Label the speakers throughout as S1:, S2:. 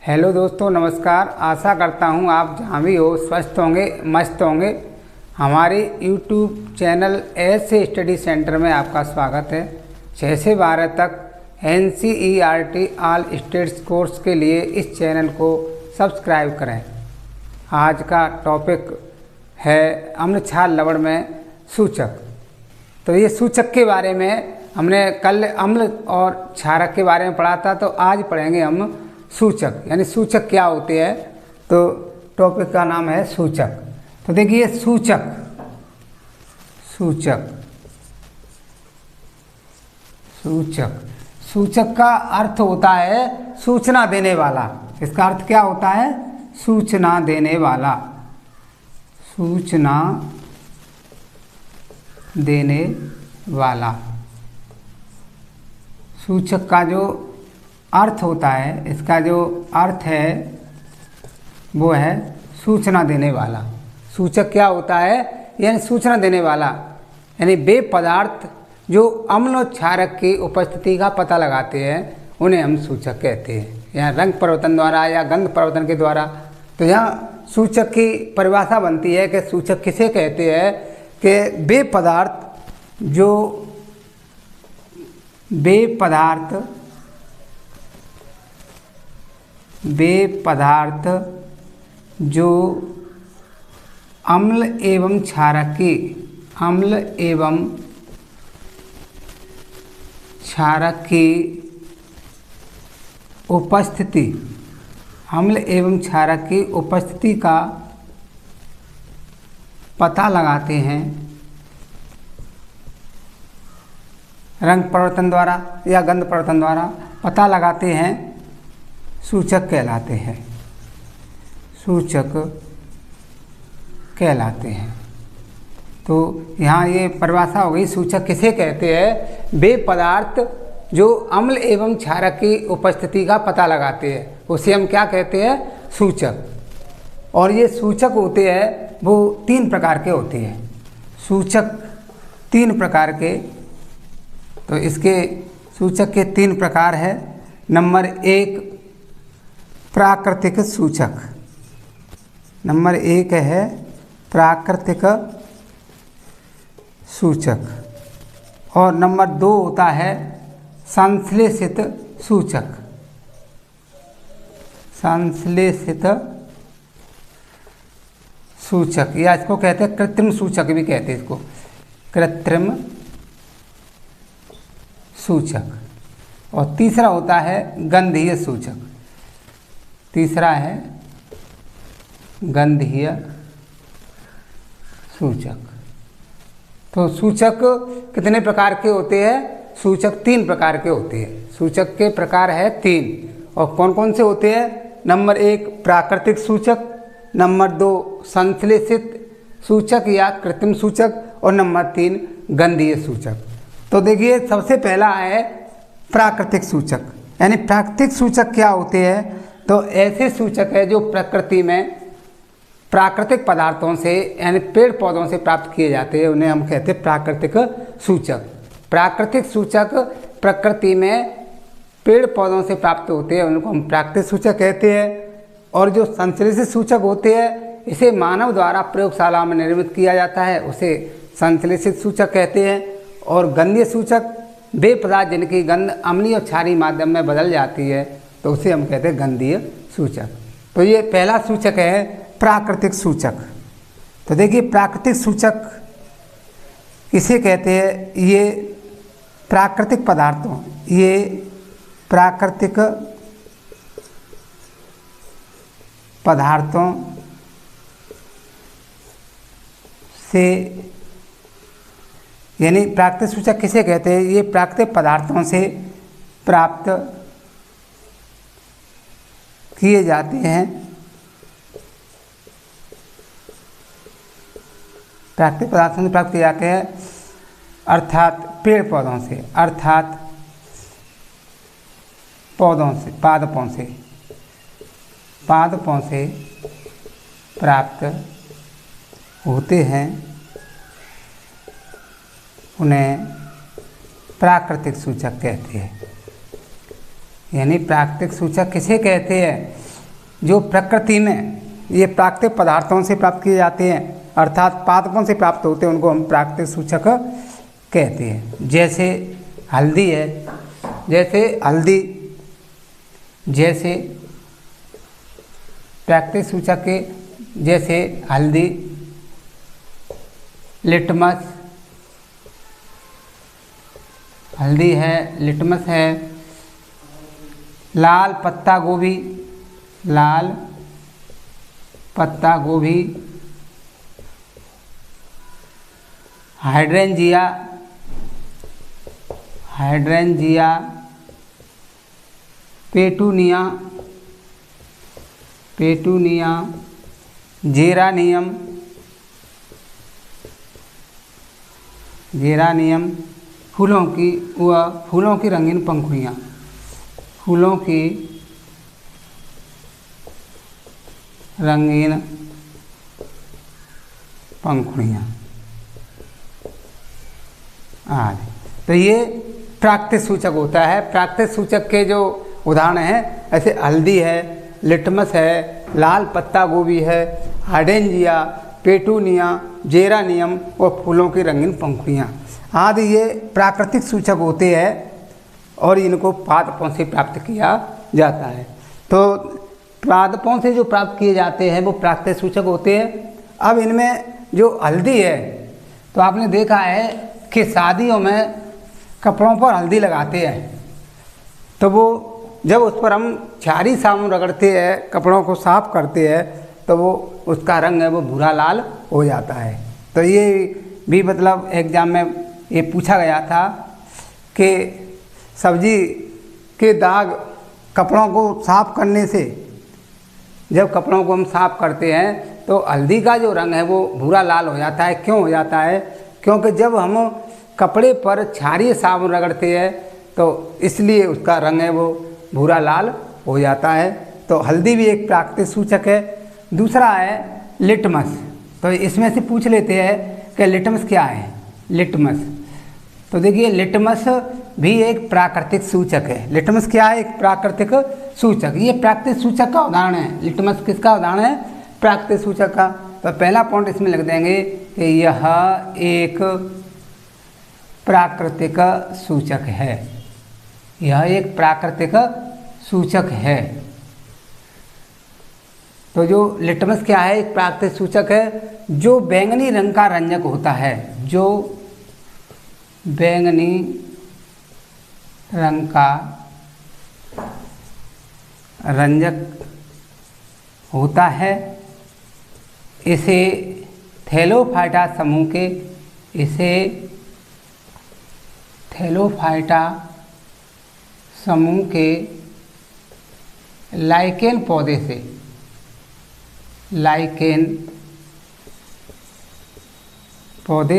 S1: Hello दोस्तों, नमस्कार। आशा करता हूँ आप जहाँ भी हो स्वस्थ होंगे, मस्त होंगे। हमारे YouTube चैनल ऐसे स्टडी सेंटर में आपका स्वागत है। 6 से 12 तक NCERT ऑल स्टेट्स कोर्स के लिए इस चैनल को सब्सक्राइब करें। आज का टॉपिक है अम्ल क्षार लवण में सूचक। तो ये सूचक के बारे में हमने कल अम्ल और क्षारक के बारे में पढ़ा था, तो आज पढ़ेंगे हम सूचक, यानी सूचक क्या होते हैं। तो टॉपिक का नाम है सूचक। तो देखिए सूचक सूचक सूचक सूचक का अर्थ होता है सूचना देने वाला। इसका अर्थ क्या होता है? सूचना देने वाला, सूचना देने वाला। सूचक का जो अर्थ होता है, इसका जो अर्थ है वो है सूचना देने वाला। सूचक क्या होता है? यानी सूचना देने वाला, यानी वे पदार्थ जो अम्ल और क्षारक की उपस्थिति का पता लगाते हैं उन्हें हम सूचक कहते हैं, या रंग परिवर्तन द्वारा या गंध परिवर्तन के द्वारा। तो यहाँ सूचक की परिभाषा बनती है कि सूचक किसे कहते हैं कि वे पदार्थ जो अम्ल एवं क्षारक की उपस्थिति का पता लगाते हैं रंग परिवर्तन द्वारा या गंध परिवर्तन द्वारा पता लगाते हैं, सूचक कहलाते हैं। सूचक कहलाते हैं। तो यहाँ ये परिभाषा हो गई, सूचक किसे कहते हैं? वे पदार्थ जो अम्ल एवं क्षारक की उपस्थिति का पता लगाते हैं उसे हम क्या कहते हैं? सूचक। और ये सूचक होते हैं वो 3 प्रकार के होते हैं। सूचक 3 प्रकार के। तो इसके सूचक के 3 प्रकार है। नंबर 1 प्राकृतिक सूचक। नंबर 1 है प्राकृतिक सूचक। और नंबर 2 होता है संश्लेषित सूचक। संश्लेषित सूचक, या इसको कहते हैं कृत्रिम सूचक भी कहते हैं इसको, कृत्रिम सूचक। और तीसरा होता है गंधीय सूचक। तीसरा है गंधीय सूचक। तो सूचक कितने प्रकार के होते हैं? सूचक 3 प्रकार के होते हैं। सूचक के प्रकार है 3। और कौन कौन से होते हैं? नंबर 1 प्राकृतिक सूचक, नंबर 2 संश्लेषित सूचक या कृत्रिम सूचक, और नंबर 3 गंधीय सूचक। तो देखिए सबसे पहला है प्राकृतिक सूचक। यानी प्राकृतिक सूचक क्या होते हैं? तो ऐसे सूचक है जो प्रकृति में प्राकृतिक पदार्थों से, यानी पेड़ पौधों से प्राप्त किए जाते हैं, उन्हें हम कहते हैं प्राकृतिक सूचक। प्राकृतिक सूचक प्रकृति में पेड़ पौधों से प्राप्त होते हैं, उनको हम प्राकृतिक सूचक कहते हैं। और जो संश्लेषित सूचक होते हैं, इसे मानव द्वारा प्रयोगशाला में निर्मित किया जाता है, उसे संश्लेषित सूचक कहते हैं। और गंधीय सूचक वे पदार्थ जिनकी गंध अम्लीय और क्षारीय माध्यम में बदल जाती है, तो उसे हम कहते हैं गंधीय सूचक। तो ये पहला सूचक है प्राकृतिक सूचक। तो देखिए प्राकृतिक सूचक किसे कहते हैं? ये प्राकृतिक पदार्थों, ये प्राकृतिक पदार्थों से, यानी प्राकृतिक सूचक किसे कहते हैं? ये प्राकृतिक पदार्थों से प्राप्त किए जाते हैं। प्राकृतिक पदार्थों से प्राप्त किए जाते हैं, अर्थात पेड़ पौधों से, अर्थात पौधों से, पादपों से प्राप्त होते हैं, उन्हें प्राकृतिक सूचक कहते हैं। यानी प्राकृतिक सूचक किसे कहते हैं? जो प्रकृति में ये प्राकृतिक पदार्थों से प्राप्त किए जाते हैं, अर्थात पादपों से प्राप्त होते हैं, उनको हम प्राकृतिक सूचक कहते हैं। जैसे हल्दी है, जैसे प्राकृतिक सूचक के जैसे हल्दी, लिटमस, हल्दी है, लिटमस है, लाल पत्ता गोभी, हाइड्रेंजिया, पेटूनिया, जेरानियम, फूलों की रंगीन पंखुड़ियाँ, आदि। तो ये प्राकृतिक सूचक होता है। प्राकृतिक सूचक के जो उदाहरण हैं, ऐसे हल्दी है, लिटमस है, लाल पत्ता गोभी है, हाइड्रेंजिया, पेटूनिया, जेरानियम और फूलों की रंगीन पंखुड़ियाँ आदि ये प्राकृतिक सूचक होते हैं और इनको पादपों से प्राप्त किया जाता है। तो पादपों से जो प्राप्त किए जाते हैं वो प्राकृतिक सूचक होते हैं। अब इनमें जो हल्दी है, तो आपने देखा है कि शादियों में कपड़ों पर हल्दी लगाते हैं, तो वो जब उस पर हम क्षारीय साबुन रगड़ते हैं, कपड़ों को साफ करते हैं, तो वो उसका रंग है वो भूरा लाल हो जाता है। तो ये भी मतलब एग्जाम में ये पूछा गया था कि सब्जी के दाग कपड़ों को साफ करने से, जब कपड़ों को हम साफ करते हैं तो हल्दी का जो रंग है वो भूरा लाल हो जाता है। क्यों हो जाता है? क्योंकि जब हम कपड़े पर क्षारीय साबुन रगड़ते हैं तो इसलिए उसका रंग है वो भूरा लाल हो जाता है। तो हल्दी भी एक प्राकृतिक सूचक है। दूसरा है लिटमस। तो इसमें से पूछ लेते हैं कि लिटमस क्या है। लिटमस, तो देखिए लिटमस भी एक प्राकृतिक सूचक है। लिटमस क्या है? एक प्राकृतिक सूचक। ये प्राकृतिक सूचक का उदाहरण है। लिटमस किसका उदाहरण है? प्राकृतिक सूचक का। तो पहला पॉइंट इसमें लिख देंगे कि यह एक प्राकृतिक सूचक है। यह एक प्राकृतिक सूचक है। तो जो लिटमस क्या है? एक प्राकृतिक सूचक है जो बैंगनी रंग का रंजक होता है। जो बैंगनी रंग का रंजक होता है। इसे थैलोफाइटा समूह के लाइकेन पौधे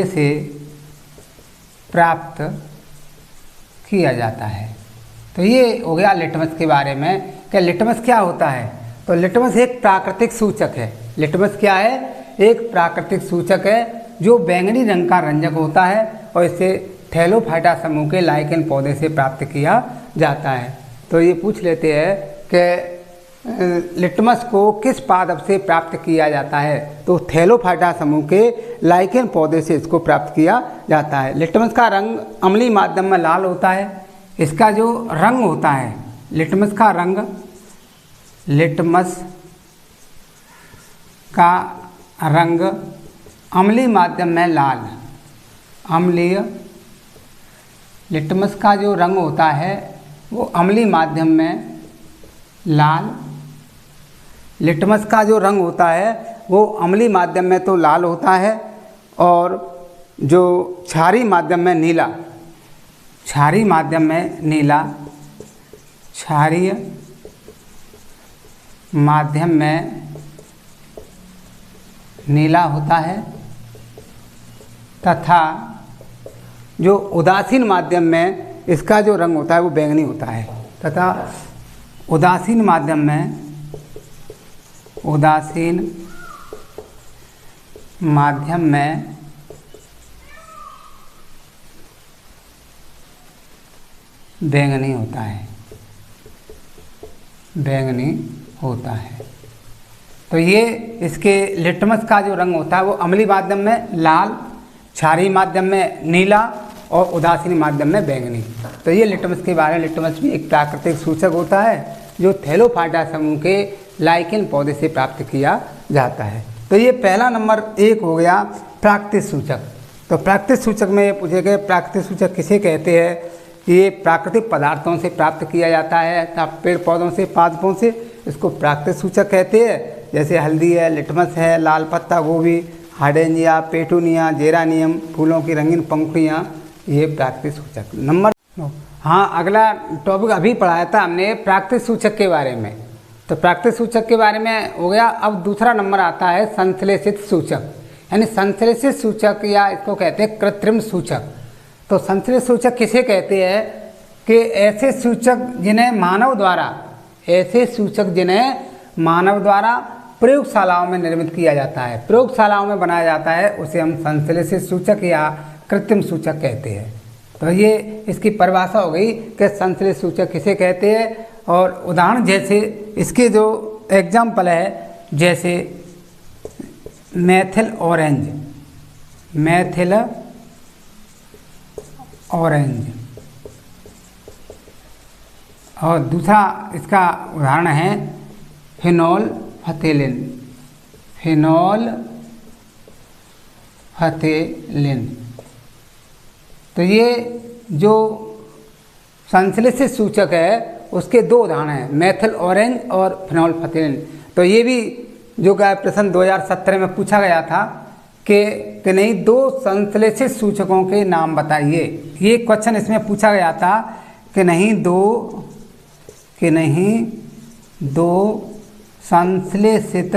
S1: से प्राप्त किया जाता है। तो ये हो गया लिटमस के बारे में कि लिटमस क्या होता है। तो लिटमस एक प्राकृतिक सूचक है। लिटमस क्या है? एक प्राकृतिक सूचक है जो बैंगनी रंग का रंजक होता है और इसे थैलोफाइटा समूह के लाइकेन पौधे से प्राप्त किया जाता है। तो ये पूछ लेते हैं कि लिटमस को किस पादप से प्राप्त किया जाता है। तो थैलोफाइटा समूह के लाइकेन पौधे से इसको प्राप्त किया जाता है। लिटमस का रंग अम्लीय माध्यम में लाल होता है। इसका जो रंग होता है, लिटमस का रंग अम्लीय माध्यम में लाल। लिटमस का जो रंग होता है वो अम्लीय माध्यम में लाल। लिटमस का जो रंग होता है वो अम्लीय माध्यम में तो लाल होता है और जो क्षारीय माध्यम में नीला। क्षारीय माध्यम में नीला होता है तथा जो उदासीन माध्यम में इसका जो रंग होता है वो बैंगनी होता है तथा उदासीन माध्यम में बैंगनी होता है। बैंगनी होता है। तो ये इसके लिटमस का जो रंग होता है वो अम्लीय माध्यम में लाल, क्षारीय माध्यम में नीला और उदासीन माध्यम में बैंगनी। तो ये लिटमस के बारे में, लिटमस भी एक प्राकृतिक सूचक होता है जो थैलोफाइटा समूह के लाइकेन पौधे से प्राप्त किया जाता है। तो ये पहला नंबर 1 हो गया प्राकृतिक सूचक। तो प्राकृतिक सूचक में ये पूछे गए प्राकृतिक सूचक किसे कहते हैं? ये प्राकृतिक पदार्थों से प्राप्त किया जाता है, पेड़ पौधों से, पादपों से, इसको प्राकृतिक सूचक कहते हैं। जैसे हल्दी है, लिटमस है, लाल पत्ता गोभी, हाइड्रेंजिया, पेटूनिया, जेरानियम, फूलों की रंगीन पंखुड़ियाँ, ये प्राकृतिक सूचक। नंबर हाँ, अगला टॉपिक अभी पढ़ाया था हमने प्राकृतिक सूचक के बारे में। तो प्राकृतिक सूचक के बारे में हो गया। अब दूसरा नंबर आता है संश्लेषित सूचक, यानी संश्लेषित सूचक या इसको कहते हैं कृत्रिम सूचक। तो संश्लेषित सूचक किसे कहते हैं? कि ऐसे सूचक जिन्हें मानव द्वारा प्रयोगशालाओं में निर्मित किया जाता है, प्रयोगशालाओं में बनाया जाता है, उसे हम संश्लेषित सूचक या कृत्रिम सूचक कहते हैं। तो ये इसकी परिभाषा हो गई कि संश्लेषित सूचक किसे कहते हैं। और उदाहरण जैसे इसके जो एग्जाम्पल है, जैसे मेथिल ऑरेंज, और दूसरा इसका उदाहरण है फिनोल्फथेलिन। तो ये जो संश्लेषित सूचक है उसके 2 उदाहरण हैं, मेथिल ऑरेंज और फिनोल्फथेलिन। तो ये भी जो प्रश्न 2017 में पूछा गया था कि नहीं 2 संश्लेषित सूचकों के नाम बताइए। ये क्वेश्चन इसमें पूछा गया था कि नहीं दो संश्लेषित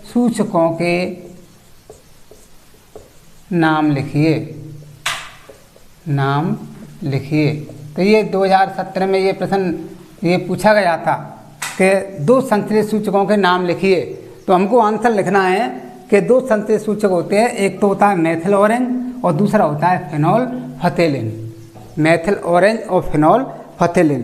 S1: सूचकों के नाम लिखिए। तो ये 2017 में ये प्रश्न ये पूछा गया था कि 2 संश्लेषित सूचकों के नाम लिखिए। तो हमको आंसर लिखना है कि 2 संश्लेषित सूचक होते हैं, एक तो होता है मेथिल ऑरेंज और दूसरा होता है फिनोल्फथेलिन। मेथिल ऑरेंज और फिनोल्फथेलिन।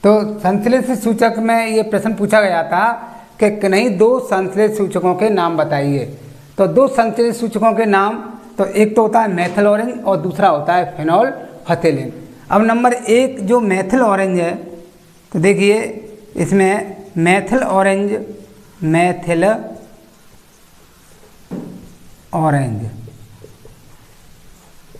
S1: तो संश्लेषित सूचक में ये प्रश्न पूछा गया था कि नहीं 2 संश्लेषित सूचकों के नाम बताइए। तो 2 संश्लेषित सूचकों के नाम, तो एक तो होता है मेथिल ऑरेंज और दूसरा होता है फिनोल्फथेलिन। अब नंबर 1 जो मेथिल ऑरेंज है, तो देखिए इसमें मेथिल ऑरेंज,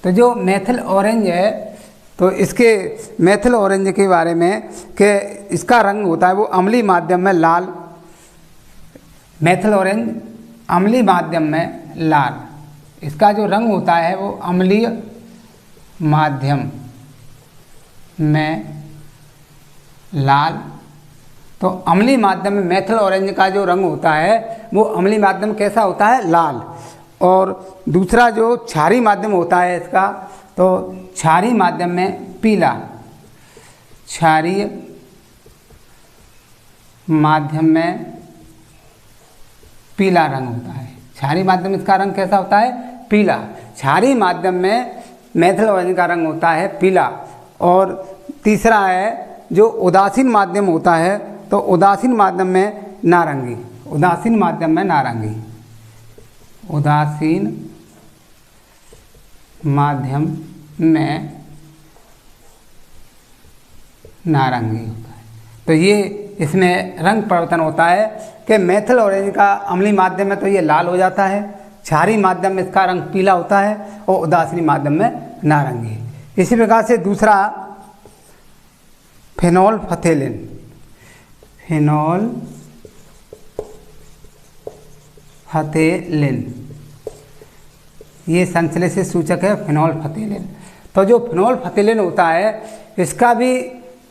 S1: तो जो मेथिल ऑरेंज है, तो इसके मेथिल ऑरेंज के बारे में कि इसका रंग होता है वो अम्लीय माध्यम में लाल। मेथिल ऑरेंज अम्लीय माध्यम में लाल, इसका जो रंग होता है वो अम्लीय माध्यम में लाल। तो अम्लीय माध्यम में मेथिल ऑरेंज का जो रंग होता है वो अम्लीय माध्यम कैसा होता है? लाल। और दूसरा जो क्षारीय माध्यम होता है इसका, तो क्षारीय माध्यम में पीला। क्षारीय माध्यम में पीला रंग होता है। क्षारीय माध्यम में इसका रंग कैसा होता है? पीला। क्षारीय माध्यम में मेथिल ऑरेंज का रंग होता है पीला। और तीसरा है जो उदासीन माध्यम होता है, तो उदासीन माध्यम में नारंगी। उदासीन माध्यम में नारंगी होता है। तो ये इसमें रंग परिवर्तन होता है कि मेथिल ऑरेंज का अम्लीय माध्यम में तो ये लाल हो जाता है, क्षारीय माध्यम में इसका रंग पीला होता है और उदासीन माध्यम में नारंगी। इसी प्रकार से दूसरा फिनोल्फथेलिन। ये संश्लेषित सूचक है फिनोल्फथेलिन। तो जो फिनोल्फथेलिन होता है इसका भी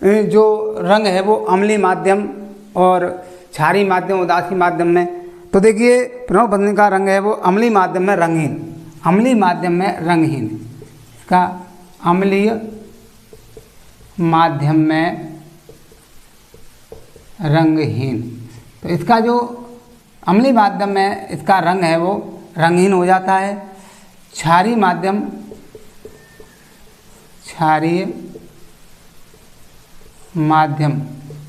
S1: जो रंग है वो अम्लीय माध्यम और क्षारीय माध्यम, उदासीन माध्यम में। तो देखिए फिनोल्फथेलिन का रंग है वो अम्लीय माध्यम में रंगहीन। अम्लीय माध्यम में रंगहीन, इसका अम्लीय माध्यम में रंगहीन। तो इसका जो अम्लीय माध्यम में इसका रंग है वो रंगहीन हो जाता है। क्षारीय माध्यम।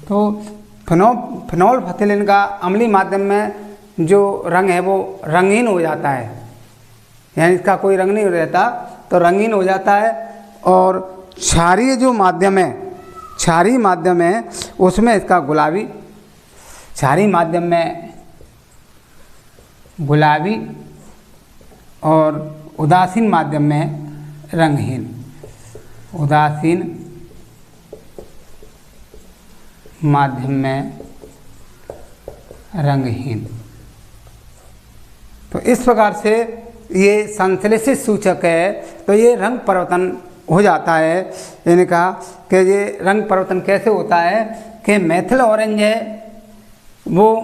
S1: तो फिनोल्फथेलिन का अम्लीय माध्यम में जो रंग है वो रंगीन हो जाता है, यानी इसका कोई रंग नहीं रहता तो रंगीन हो जाता है। और क्षारीय जो माध्यम है, क्षारीय माध्यम है उसमें इसका गुलाबी, क्षारीय माध्यम में गुलाबी और उदासीन माध्यम में रंगहीन, उदासीन माध्यम में रंगहीन। तो इस प्रकार से ये संश्लेषित सूचक है, तो ये रंग परिवर्तन हो जाता है। मैंने कहा कि ये रंग परिवर्तन कैसे होता है कि मेथिल ऑरेंज है वो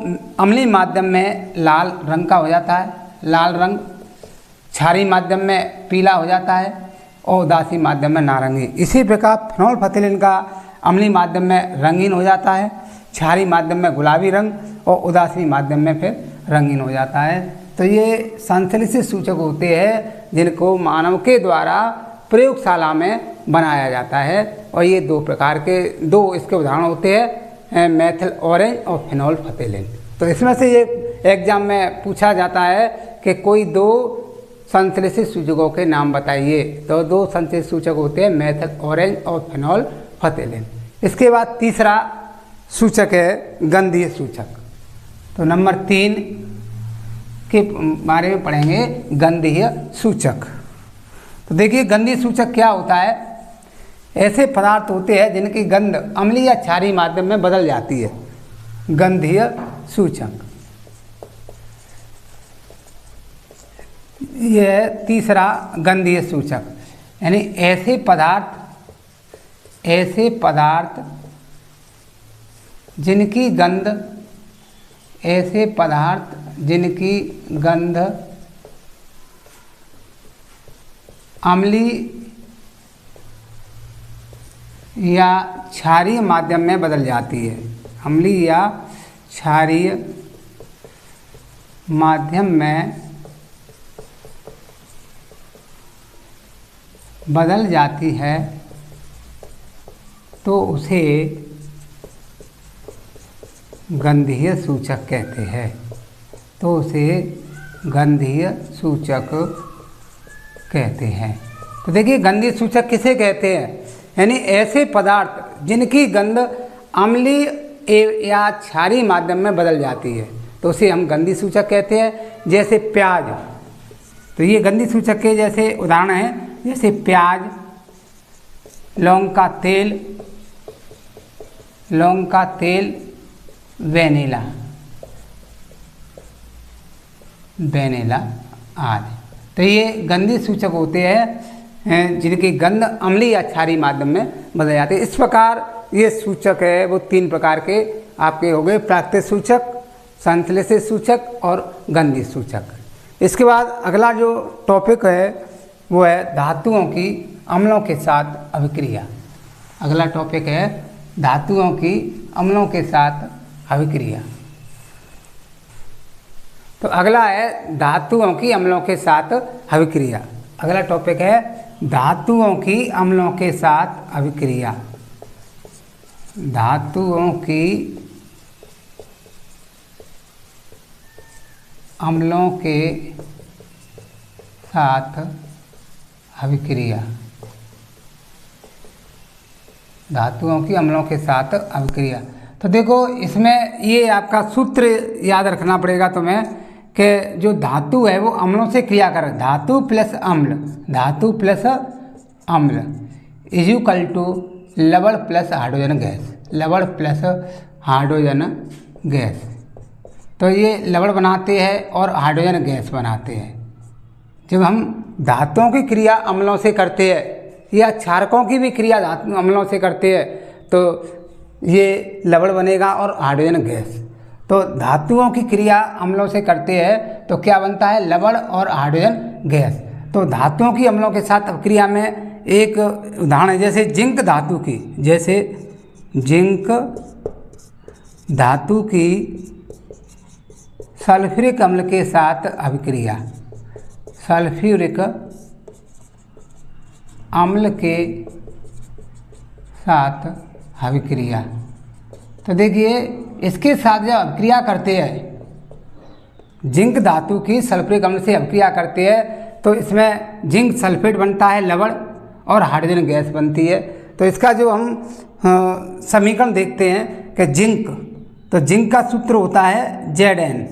S1: अम्लीय माध्यम में लाल रंग का हो जाता है, लाल रंग, क्षारीय माध्यम में पीला हो जाता है और उदासीन माध्यम में नारंगी। इसी प्रकार फिनोल्फथेलिन का अम्लीय माध्यम में रंगीन हो जाता है, क्षारीय माध्यम में गुलाबी रंग और उदासीन माध्यम में फिर रंगीन हो जाता है। तो ये संश्लेषित सूचक होते हैं जिनको मानव के द्वारा प्रयोगशाला में बनाया जाता है। और ये दो प्रकार के, दो इसके उदाहरण होते हैं, मेथिल ऑरेंज और फिनोल्फथेलिन। तो इसमें से ये एग्जाम में पूछा जाता है कि कोई दो संश्लेषित सूचकों के नाम बताइए। तो दो संश्लेषित सूचक होते हैं मेथिल ऑरेंज और फिनोल्फथेलिन। इसके बाद तीसरा सूचक है गंधीय सूचक। तो नंबर 3 के बारे में पढ़ेंगे, गंधीय सूचक। तो देखिए गंधीय सूचक क्या होता है। ऐसे पदार्थ होते हैं जिनकी गंध अम्लीय या क्षारीय माध्यम में बदल जाती है, गंधीय सूचक। यह तीसरा गंधीय सूचक, यानी ऐसे पदार्थ जिनकी गंध, ऐसे पदार्थ जिनकी गंध अम्लीय या क्षारीय माध्यम में बदल जाती है, अम्लीय या क्षारीय माध्यम में बदल जाती है, तो उसे गंधीय सूचक कहते हैं। तो उसे गंधीय सूचक कहते हैं। तो देखिए गंधीय सूचक किसे कहते हैं, यानी ऐसे पदार्थ जिनकी गंध अम्लीय या क्षारीय माध्यम में बदल जाती है, तो उसे हम गंधीय सूचक कहते हैं। जैसे प्याज, तो ये गंधीय सूचक के जैसे उदाहरण हैं, जैसे प्याज, लौंग का तेल, लौंग का तेल, वेनिला, वेनिला आदि। तो ये गंधीय सूचक होते हैं जिनकी गंध अम्लीय या क्षारीय माध्यम में बदल जाती है। इस प्रकार ये सूचक है वो 3 प्रकार के आपके हो गए, प्राकृतिक सूचक, संश्लेषित सूचक और गंधीय सूचक। इसके बाद अगला जो टॉपिक है वो है धातुओं की अम्लों के साथ अभिक्रिया। अगला टॉपिक है धातुओं की अम्लों के साथ अभिक्रिया। तो अगला है धातुओं की अम्लों के साथ अभिक्रिया। अगला टॉपिक है धातुओं की अम्लों के साथ अभिक्रिया। धातुओं की अम्लों के साथ अभिक्रिया। धातुओं की अम्लों के साथ अभिक्रिया। तो देखो इसमें ये आपका सूत्र याद रखना पड़ेगा तुम्हें कि जो धातु है वो अम्लों से क्रिया कर, धातु प्लस अम्ल, धातु प्लस अम्ल इज इक्वल टू लवण प्लस हाइड्रोजन गैस, लवण प्लस हाइड्रोजन गैस। तो ये लवण बनाते हैं और हाइड्रोजन गैस बनाते हैं। जब हम धातुओं की क्रिया अम्लों से करते हैं या क्षारकों की भी क्रिया धातु अम्लों से करते हैं तो ये लवण बनेगा और हाइड्रोजन गैस। तो धातुओं की क्रिया अम्लों से करते हैं तो क्या बनता है, लवण और हाइड्रोजन गैस। तो धातुओं की अम्लों के साथ क्रिया में एक उदाहरण है जैसे जिंक धातु की, जैसे जिंक धातु की सल्फ्यूरिक अम्ल के साथ अभिक्रिया, सल्फ्यूरिक अम्ल के साथ अभिक्रिया। तो देखिए इसके साथ जब अभिक्रिया करते हैं, जिंक धातु की सल्फ्यूरिक अम्ल से अभिक्रिया करते हैं तो इसमें जिंक सल्फेट बनता है लवण और हाइड्रोजन गैस बनती है। तो इसका जो हम समीकरण देखते हैं कि जिंक, तो जिंक का सूत्र होता है Zn,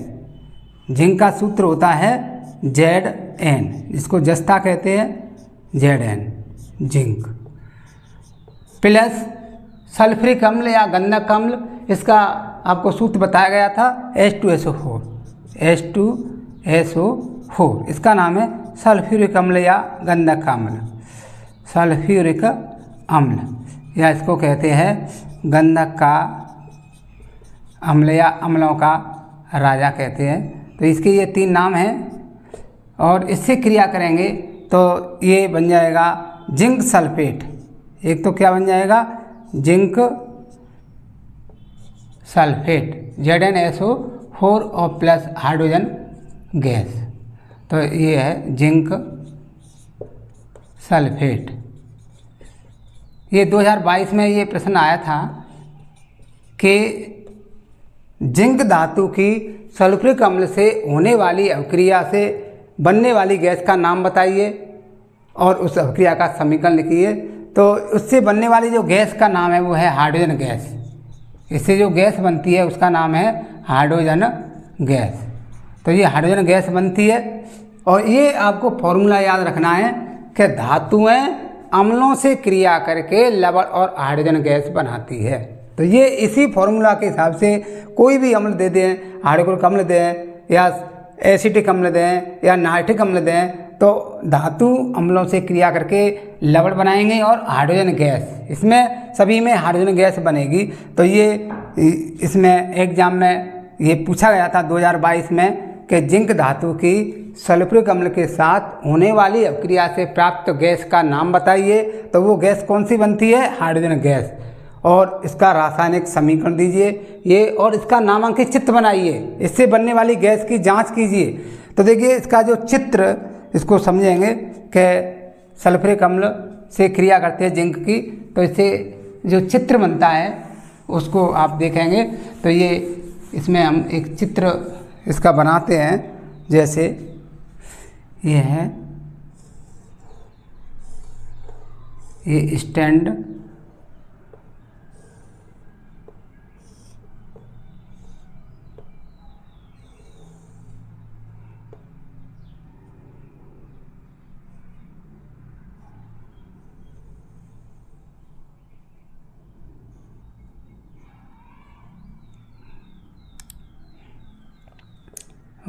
S1: जिंक का सूत्र होता है Zn, जिसको जस्ता कहते हैं, Zn जिंक, प्लस सल्फ्यूरिक अम्ल या गंधक अम्ल, इसका आपको सूत्र बताया गया था H2SO4, H2SO4 इसका नाम है सल्फ्यूरिक अम्ल या गंधक अम्ल, सल्फ्यूरिक अम्ल या इसको कहते हैं गंधक का अम्ल या अम्लों का राजा कहते हैं। तो इसके ये 3 नाम हैं और इससे क्रिया करेंगे तो ये बन जाएगा जिंक सल्फेट। एक तो क्या बन जाएगा, जिंक सल्फेट ZnSO4 और प्लस हाइड्रोजन गैस, तो ये है जिंक सल्फेट। ये 2022 में ये प्रश्न आया था कि जिंक धातु की सल्फ्यूरिक अम्ल से होने वाली अभिक्रिया से बनने वाली गैस का नाम बताइए और उस अभिक्रिया का समीकरण लिखिए। तो उससे बनने वाली जो गैस का नाम है वो है हाइड्रोजन गैस। इससे जो गैस बनती है उसका नाम है हाइड्रोजन गैस। तो ये हाइड्रोजन गैस बनती है और ये आपको फॉर्मूला याद रखना है कि धातुएं अम्लों से क्रिया करके लवण और हाइड्रोजन गैस बनाती है। तो ये इसी फॉर्मूला के हिसाब से कोई भी अम्ल दे दें, हाइड्रोक्लोरिक अम्ल दें या एसिटिक अम्ल दें या नाइट्रिक अम्ल दें, तो धातु अम्लों से क्रिया करके लवण बनाएंगे और हाइड्रोजन गैस, इसमें सभी में हाइड्रोजन गैस बनेगी। तो ये इसमें एग्जाम में ये पूछा गया था 2022 में कि जिंक धातु की सल्फ्यूरिक अम्ल के साथ होने वाली अभिक्रिया से प्राप्त गैस का नाम बताइए। तो वो गैस कौन सी बनती है, हाइड्रोजन गैस, और इसका रासायनिक समीकरण दीजिए ये, और इसका नामांकित चित्र बनाइए, इससे बनने वाली गैस की जांच कीजिए। तो देखिए इसका जो चित्र, इसको समझेंगे कि सल्फ्यूरिक अम्ल से क्रिया करते हैं जिंक की, तो इससे जो चित्र बनता है उसको आप देखेंगे। तो ये इसमें हम एक चित्र इसका बनाते हैं, जैसे ये है, ये स्टैंड,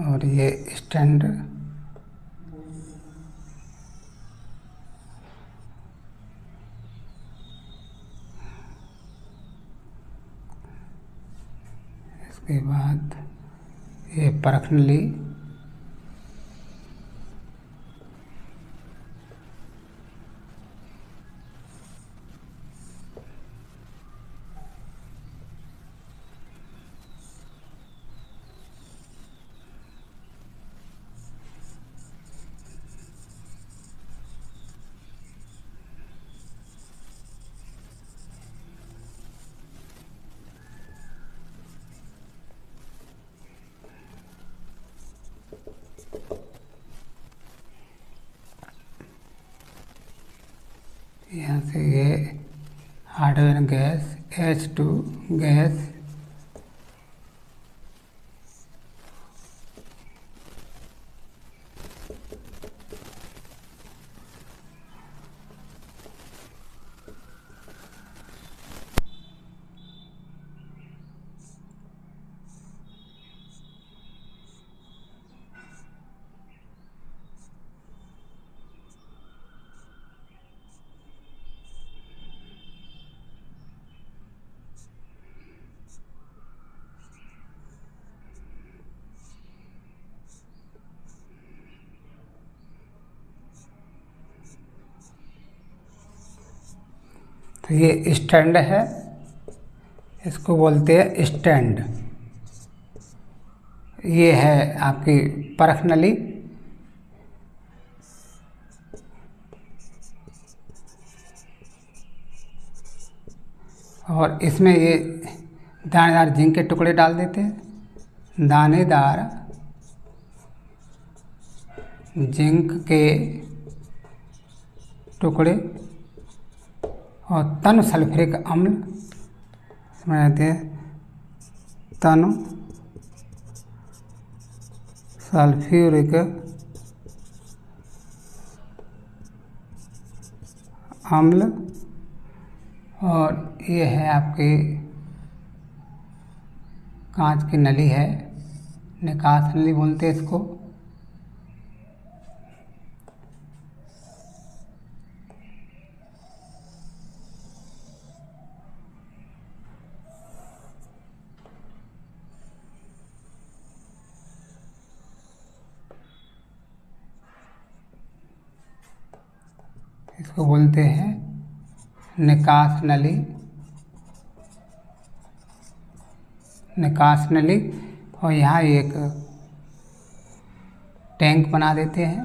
S1: और ये स्टैंड, इसके बाद ये परखनली, यहाँ से ये हाइड्रोजन गैस H2 गैस, तो ये स्टैंड है, इसको बोलते हैं स्टैंड। ये है आपकी परख नली, और इसमें ये दानेदार जिंक के टुकड़े डाल देते हैं, दानेदार जिंक के टुकड़े और तन सल्फ्यूरिक अम्ल इसमें रहते हैं, तन सल्फ्यूरिक अम्ल। और ये है आपकी कांच की नली है, निकास नली बोलते हैं इसको। इसको बोलते हैं निकास नली, निकास नली। और यहाँ एक टैंक बना देते हैं,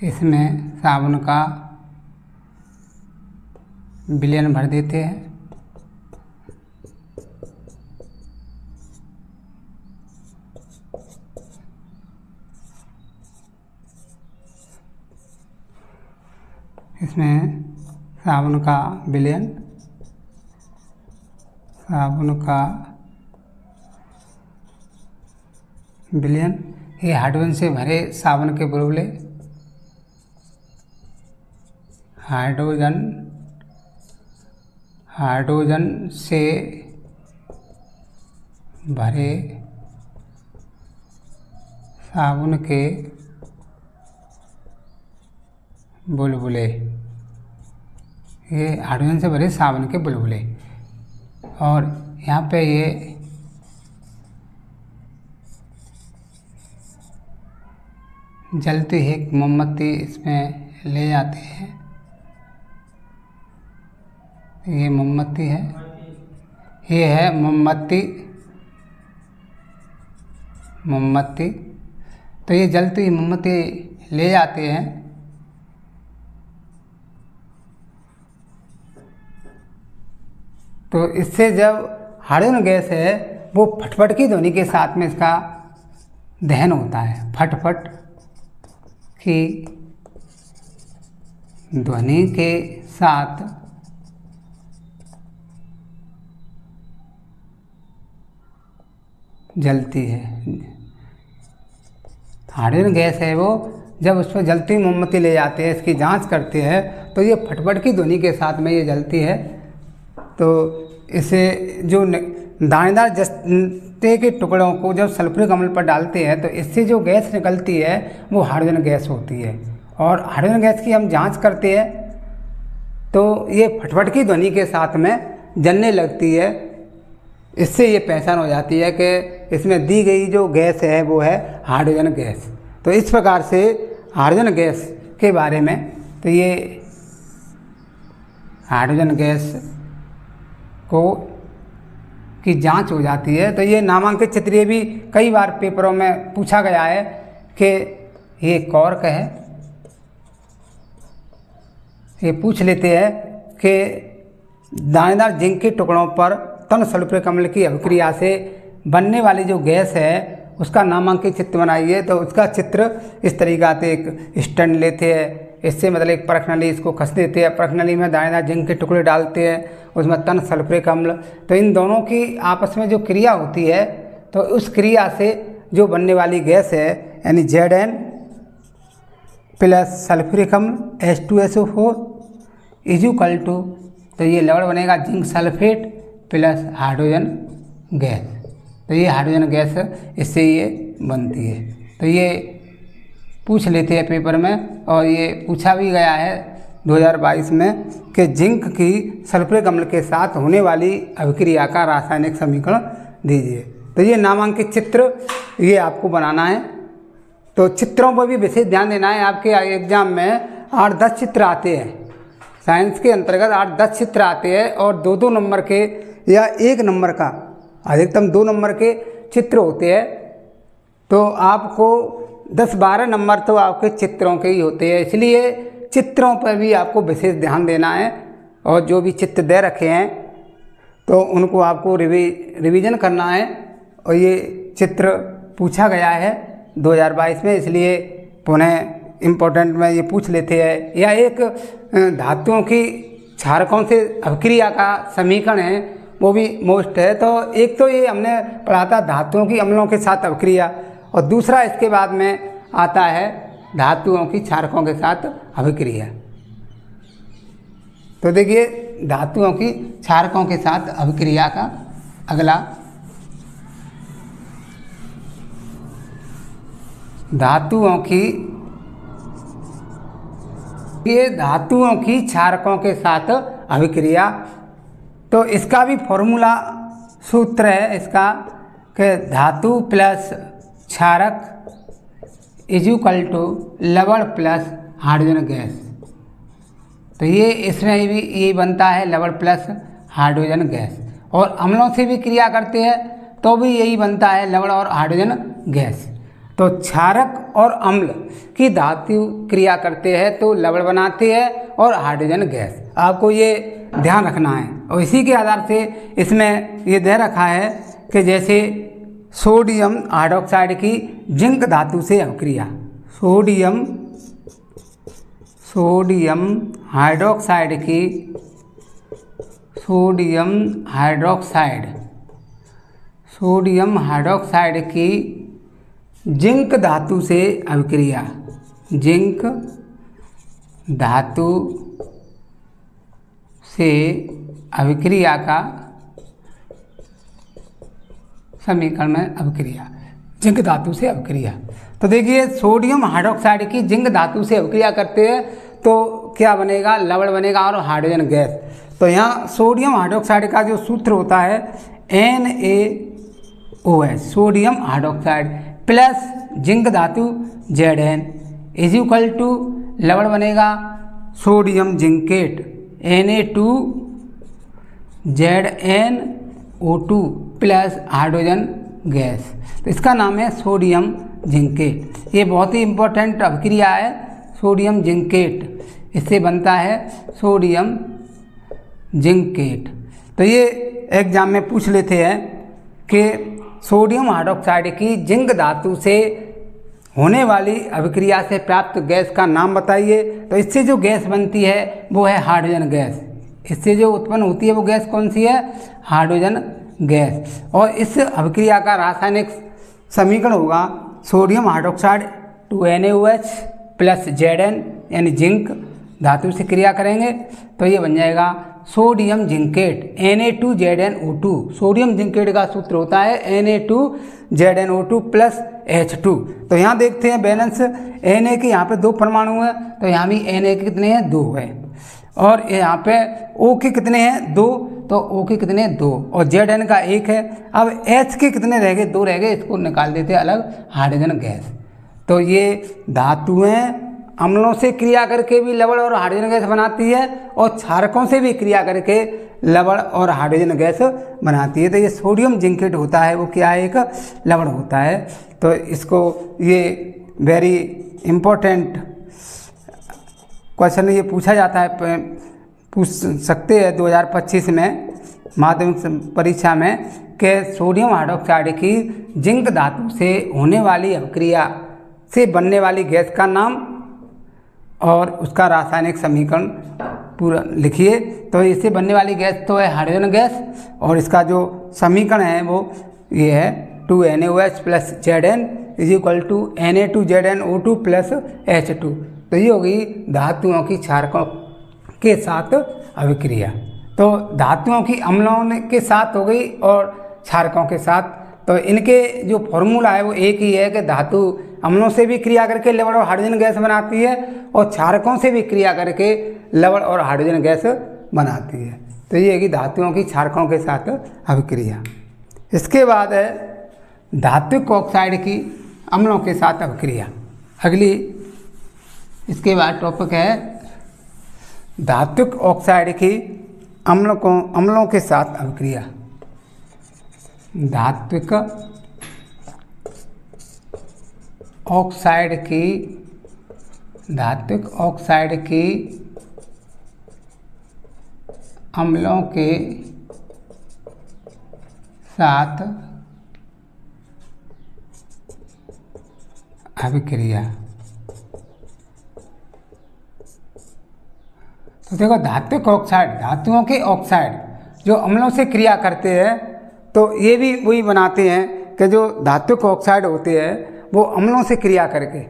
S1: इसमें साबुन का विलयन भर देते हैं। इसमें साबुन का विलयन, साबुन का विलयन। ये हाइड्रोजन से भरे साबुन के बुलबुले, हाइड्रोजन से भरे साबुन के बुलबुले, ये हाइड्रोजन से भरे साबुन के बुलबुले। और यहाँ पे ये जलती है मोमबत्ती इसमें ले जाते हैं, ये मोमबत्ती है, ये है मोमबत्ती, मोमबत्ती। तो ये जलती हुई मोमबत्ती ले जाते हैं। तो इससे जब हाइड्रोजन गैस है वो फटफट की ध्वनि के साथ में इसका दहन होता है, फटफट की ध्वनि के साथ जलती है। हाइड्रोजन गैस है वो जब उस पर जलती मोमबत्ती ले जाते हैं, इसकी जांच करते हैं, तो ये फटफट की ध्वनि के साथ में ये जलती है। तो इसे जो दानेदार जस्ते के टुकड़ों को जब सल्फ्यूरिक अम्ल पर डालते हैं तो इससे जो गैस निकलती है वो हाइड्रोजन गैस होती है। और हाइड्रोजन गैस की हम जांच करते हैं तो ये फटफट की ध्वनि के साथ में जलने लगती है। इससे ये पहचान हो जाती है कि इसमें दी गई जो गैस है वो है हाइड्रोजन गैस। तो इस प्रकार से हाइड्रोजन गैस के बारे में, तो ये हाइड्रोजन गैस को की जांच हो जाती है। तो ये नामांकित चित्र ये भी कई बार पेपरों में पूछा गया है कि ये कॉर्क है, ये पूछ लेते हैं कि दानेदार जिंक के टुकड़ों पर तन सल्फ्यूरिक अम्ल की अभिक्रिया से बनने वाली जो गैस है उसका नामांकित चित्र बनाइए। तो उसका चित्र इस तरीका से एक स्टैंड लेते हैं, इससे मतलब एक परख नली इसको कस देते हैं, परख नली में दानेदार जिंक के टुकड़े डालते हैं, उसमें तन सल्फ्यूरिक अम्ल। तो इन दोनों की आपस में जो क्रिया होती है तो उस क्रिया से जो बनने वाली गैस है यानी Zn प्लस सल्फ्यूरिक अम्ल H2SO4 इक्वल टू, तो ये लवण बनेगा zinc sulphate plus hydrogen gas. तो ये हाइड्रोजन गैस इससे ये बनती है। तो ये पूछ लेते हैं पेपर में, और ये पूछा भी गया है 2022 में कि जिंक की सल्फ्यूरिक अम्ल के साथ होने वाली अभिक्रिया का रासायनिक समीकरण दीजिए। तो ये नामांकित चित्र ये आपको बनाना है। तो चित्रों पर भी विशेष ध्यान देना है। आपके एग्जाम में 8-10 चित्र आते हैं, साइंस के अंतर्गत 8-10 चित्र आते हैं, और 2-2 नंबर के या 1 नंबर का, अधिकतम 2 नंबर के चित्र होते हैं। तो आपको 10-12 नंबर तो आपके चित्रों के ही होते हैं, इसलिए चित्रों पर भी आपको विशेष ध्यान देना है। और जो भी चित्र दे रखे हैं तो उनको आपको रिवीजन करना है। और ये चित्र पूछा गया है 2022 में, इसलिए पुनः इम्पोर्टेंट में ये पूछ लेते हैं। या एक धातुओं की क्षारकों से अभिक्रिया का समीकरण है, वो भी मोस्ट है। तो एक तो ये हमने पढ़ा था धातुओं की अम्लों के साथ अभिक्रिया, और दूसरा इसके बाद में आता है धातुओं की क्षारकों के साथ अभिक्रिया। तो देखिए धातुओं की क्षारकों के साथ अभिक्रिया का अगला, धातुओं की क्षारकों के साथ अभिक्रिया। तो इसका भी फॉर्मूला सूत्र है इसका कि धातु प्लस क्षारक इज इक्वल टू लवण प्लस हाइड्रोजन गैस। तो ये इसमें भी ये बनता है लवण प्लस हाइड्रोजन गैस। और अम्लों से भी क्रिया करते हैं तो भी यही बनता है लवण और हाइड्रोजन गैस। तो क्षारक और अम्ल की धातु क्रिया करते हैं तो लवण बनाते हैं और हाइड्रोजन गैस, आपको ये ध्यान रखना है। और इसी के आधार से इसमें ये दे रखा है कि जैसे सोडियम हाइड्रोक्साइड की जिंक धातु से अभिक्रिया, सोडियम हाइड्रोक्साइड की जिंक धातु से अभिक्रिया, जिंक धातु से अभिक्रिया का समीकरण में अभिक्रिया, जिंक धातु से अभिक्रिया। तो देखिए सोडियम हाइड्रोक्साइड की जिंक धातु से अभिक्रिया करते हैं तो क्या बनेगा, लवण बनेगा और हाइड्रोजन गैस। तो यहाँ सोडियम हाइड्रोक्साइड का जो सूत्र होता है NaOH, sodium hydroxide plus zinc धातु Zn इज इक्वल टू लवण बनेगा sodium zincate Na2ZnO2 plus hydrogen gas. तो इसका नाम है सोडियम जिंकेट। ये बहुत ही इम्पोर्टेंट अभिक्रिया है सोडियम जिंकेट, इससे बनता है सोडियम जिंकेट। तो ये एग्जाम में पूछ लेते हैं कि सोडियम हाइड्रोक्साइड की जिंक धातु से होने वाली अभिक्रिया से प्राप्त गैस का नाम बताइए। तो इससे जो गैस बनती है वो है हाइड्रोजन गैस। इससे जो उत्पन्न होती है वो गैस कौन सी है, हाइड्रोजन गैस। और इस अभिक्रिया का रासायनिक समीकरण होगा sodium hydroxide 2NaOH plus Zn, यानी जिंक धातु से क्रिया करेंगे तो ये बन जाएगा sodium zincate Na2ZnO2। Sodium zincate का सूत्र होता है Na2ZnO2 प्लस H2। तो यहाँ देखते हैं बैलेंस, Na के यहाँ पे 2 परमाणु हैं तो यहाँ भी Na के कितने हैं, 2 है। और यहाँ पे O के कितने हैं, 2, तो O के कितने 2 और Zn का 1 है। अब H के कितने रह गए, 2 रह गए, इसको निकाल देते हैं अलग, हाइड्रोजन गैस। तो ये धातुएं अम्लों से क्रिया करके भी लवण और हाइड्रोजन गैस बनाती है और क्षारकों से भी क्रिया करके लवण और हाइड्रोजन गैस बनाती है। तो ये सोडियम जिंकेट होता है वो क्या है, एक लवण होता है। तो इसको ये वेरी इम्पोर्टेंट क्वेश्चन ये पूछा जाता है, पूछ सकते हैं 2025 में माध्यमिक परीक्षा में कि सोडियम हाइड्रोक्साइड की जिंक धातु से होने वाली अभिक्रिया से बनने वाली गैस का नाम और उसका रासायनिक समीकरण पूरा लिखिए। तो इससे बनने वाली गैस तो है हाइड्रोजन गैस और इसका जो समीकरण है वो ये है 2NaOH plus Zn is equal to Na2ZnO2 plus H2। तो ये होगी धातुओं की क्षारकों के साथ अभिक्रिया। तो धातुओं की अम्लों के साथ हो गई और क्षारकों के साथ। तो इनके जो फॉर्मूला है वो एक ही है कि धातु अम्लों से भी क्रिया करके लवण और हाइड्रोजन गैस बनाती है और क्षारकों से भी क्रिया करके लवण और हाइड्रोजन गैस बनाती है। तो ये है कि धातुओं की क्षारकों के साथ अभिक्रिया। इसके बाद है धात्विक ऑक्साइड की अम्लों के साथ अभिक्रिया। अगली इसके बाद टॉपिक है धात्विक ऑक्साइड की अम्लों के साथ अभिक्रिया। धात्विक ऑक्साइड की अम्लों के साथ अभिक्रिया। तो देखो धात्विक ऑक्साइड, धातुओं के ऑक्साइड जो अम्लों से क्रिया करते हैं, तो ये भी वही बनाते हैं कि जो धात्विक ऑक्साइड होते हैं वो अम्लों से क्रिया करके।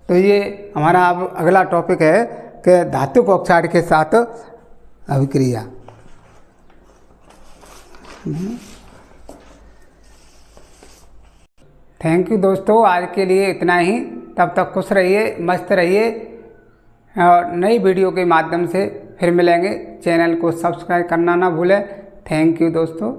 S1: तो ये हमारा अब अगला टॉपिक है कि धात्विक ऑक्साइड के साथ अभिक्रिया। थैंक यू दोस्तों, आज के लिए इतना ही। तब तक खुश रहिए, मस्त रहिए और नई वीडियो के माध्यम से फिर मिलेंगे। चैनल को सब्सक्राइब करना ना भूलें। थैंक यू दोस्तों।